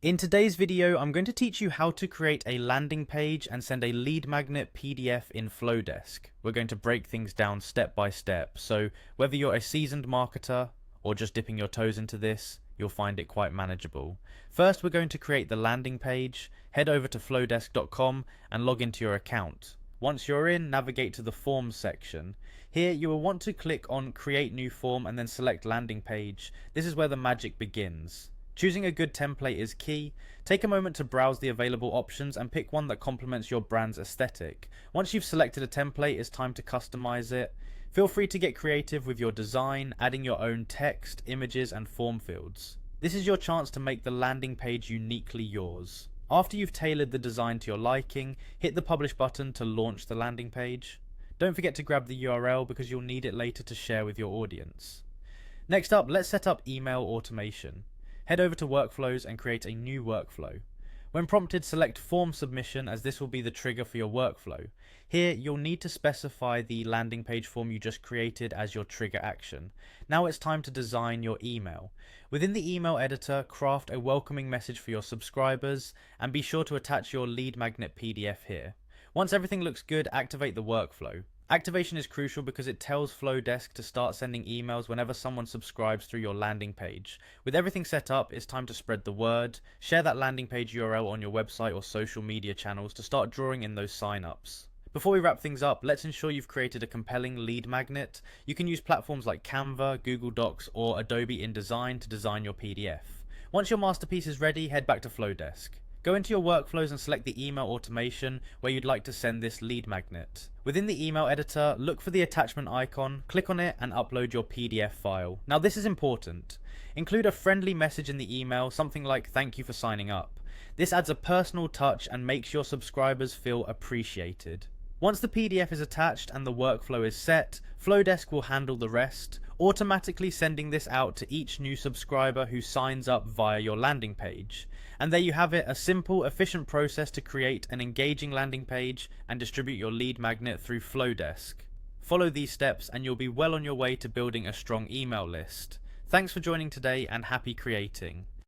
In today's video, I'm going to teach you how to create a landing page and send a lead magnet PDF in Flodesk. We're going to break things down step by step, so whether you're a seasoned marketer or just dipping your toes into this, you'll find it quite manageable. First, we're going to create the landing page. Head over to flodesk.com and log into your account. Once you're in, navigate to the Forms section. Here, you will want to click on Create New Form and then select Landing Page. This is where the magic begins. Choosing a good template is key. Take a moment to browse the available options and pick one that complements your brand's aesthetic. Once you've selected a template, it's time to customize it. Feel free to get creative with your design, adding your own text, images, and form fields. This is your chance to make the landing page uniquely yours. After you've tailored the design to your liking, hit the Publish button to launch the landing page. Don't forget to grab the URL because you'll need it later to share with your audience. Next up, let's set up email automation. Head over to Workflows and create a new workflow. When prompted, select Form Submission, as this will be the trigger for your workflow. Here, you'll need to specify the landing page form you just created as your trigger action. Now it's time to design your email. Within the email editor, craft a welcoming message for your subscribers, and be sure to attach your lead magnet PDF here. Once everything looks good, activate the workflow. Activation is crucial because it tells Flodesk to start sending emails whenever someone subscribes through your landing page. With everything set up, it's time to spread the word. Share that landing page URL on your website or social media channels to start drawing in those signups. Before we wrap things up, let's ensure you've created a compelling lead magnet. You can use platforms like Canva, Google Docs, or Adobe InDesign to design your PDF. Once your masterpiece is ready, head back to Flodesk. Go into your workflows and select the email automation where you'd like to send this lead magnet. Within the email editor, look for the attachment icon, click on it and upload your PDF file. Now this is important. Include a friendly message in the email, something like "Thank you for signing up." This adds a personal touch and makes your subscribers feel appreciated. Once the PDF is attached and the workflow is set, Flodesk will handle the rest, automatically sending this out to each new subscriber who signs up via your landing page. And there you have it, a simple, efficient process to create an engaging landing page and distribute your lead magnet through Flodesk. Follow these steps and you'll be well on your way to building a strong email list. Thanks for joining today and happy creating.